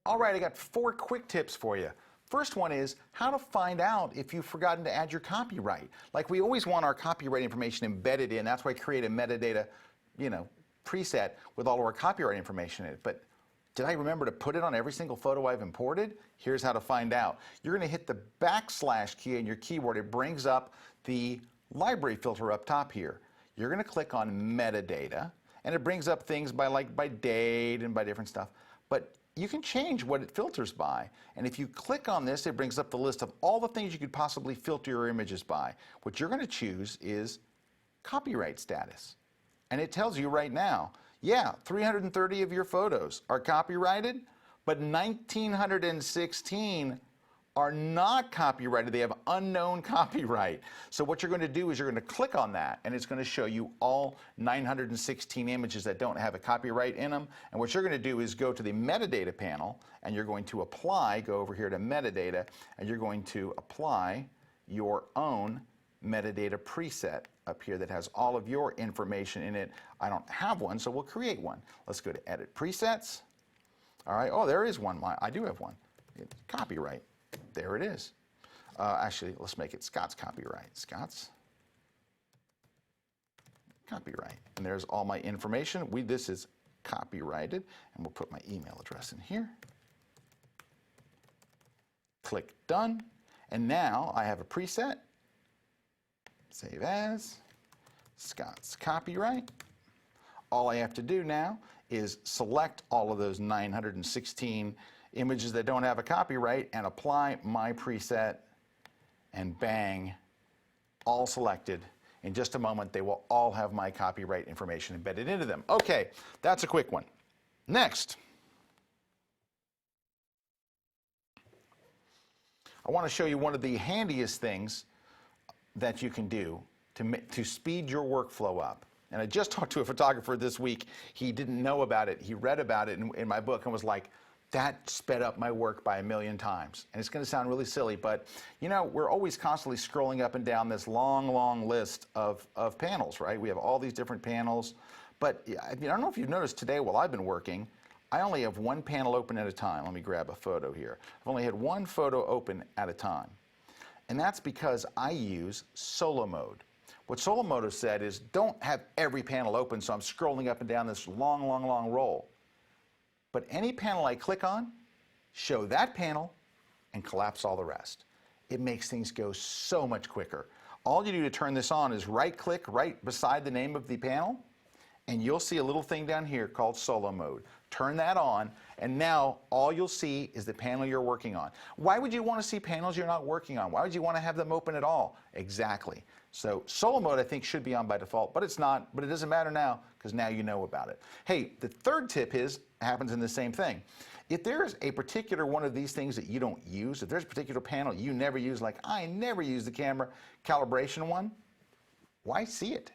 All right, I got 4 quick tips for you. First one is how to find out if you've forgotten to add your copyright. Like we always want our copyright information embedded in. That's why I create a metadata, preset with all of our copyright information in it. But did I remember to put it on every single photo I've imported? Here's how to find out. You're going to hit the / key in your keyboard. It brings up the library filter up top here. You're going to click on metadata, and it brings up things by date and by different stuff. But you can change what it filters by. And if you click on this, it brings up the list of all the things you could possibly filter your images by. What you're going to choose is copyright status. And it tells you right now, yeah, 330 of your photos are copyrighted, but 1,916 are not copyrighted. They have unknown copyright. So what you're going to do is you're going to click on that, and it's going to show you all 916 images that don't have a copyright in them. And what you're going to do is go to the metadata panel, and you're going to go over here to metadata, and you're going to apply your own metadata preset up here that has all of your information in it. I don't have one, so we'll create one. Let's go to Edit Presets. All right, oh, there is one. I do have one. Copyright. There it is. Actually, let's make it Scott's copyright. Scott's copyright. And there's all my information. This is copyrighted, and we'll put my email address in here. Click Done. And now I have a preset. Save as Scott's copyright. All I have to do now is select all of those 916 images that don't have a copyright and apply my preset, and bang, all selected. In just a moment, they will all have my copyright information embedded into them. Okay, that's a quick one. Next, I want to show you one of the handiest things that you can do to speed your workflow up. And I just talked to a photographer this week. He didn't know about it. He read about it in my book and was like, that sped up my work by 1,000,000 times. And it's going to sound really silly, but we're always constantly scrolling up and down this long list of panels, right? We have all these different panels. But I don't know if you've noticed today while I've been working, I only have one panel open at a time. Let me grab a photo here. I've only had one photo open at a time. And that's because I use solo mode. What solo mode has said is don't have every panel open, so I'm scrolling up and down this long roll. But any panel I click on, show that panel, and collapse all the rest. It makes things go so much quicker. All you do to turn this on is right-click right beside the name of the panel, and you'll see a little thing down here called solo mode. Turn that on, and now all you'll see is the panel you're working on. Why would you want to see panels you're not working on? Why would you want to have them open at all? Exactly. So solo mode, I think, should be on by default, but it's not. But it doesn't matter now because now you know about it. Hey, the third tip happens in the same thing. If there's a particular one of these things that you don't use, if there's a particular panel you never use, like I never use the camera calibration one, why see it?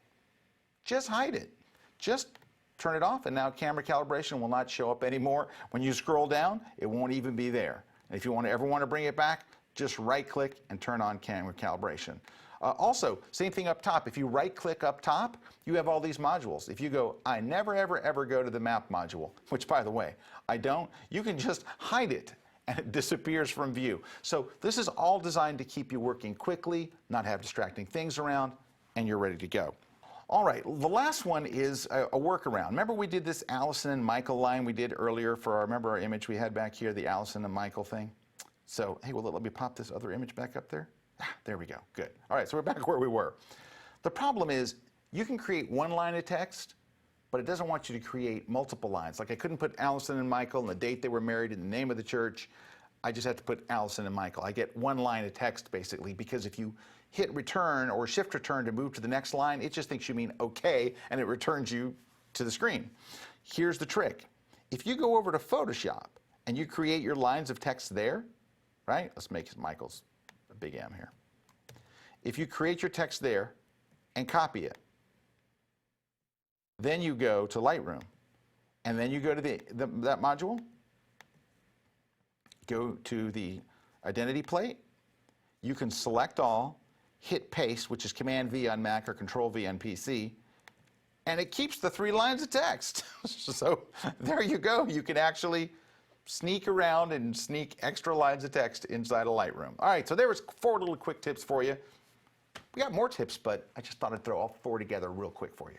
Just hide it. Just turn it off, and now camera calibration will not show up anymore. When you scroll down, it won't even be there. And if you ever want to bring it back, just right-click and turn on camera calibration. Also, same thing up top. If you right-click up top, you have all these modules. If you go, I never, ever go to the map module, which, by the way, I don't, you can just hide it, and it disappears from view. So this is all designed to keep you working quickly, not have distracting things around, and you're ready to go. All right, the last one is a workaround. Remember we did this Allison and Michael line we did earlier for remember our image we had back here, the Allison and Michael thing? So, hey, let me pop this other image back up there. There we go, good. All right, so we're back where we were. The problem is you can create one line of text, but it doesn't want you to create multiple lines. Like I couldn't put Allison and Michael and the date they were married and the name of the church. I just have to put Allison and Michael. I get one line of text basically, because if you hit return or shift return to move to the next line, it just thinks you mean okay, and it returns you to the screen. Here's the trick. If you go over to Photoshop and you create your lines of text there, right? Let's make Michael's a big M here. If you create your text there and copy it, then you go to Lightroom, and then you go to that module, go to the identity plate, you can select all, hit paste, which is Command V on Mac or Control V on PC, and it keeps the 3 lines of text. So there you go. You can actually sneak around and sneak extra lines of text inside of Lightroom. All right, so there was 4 little quick tips for you. We got more tips, but I just thought I'd throw all 4 together real quick for you.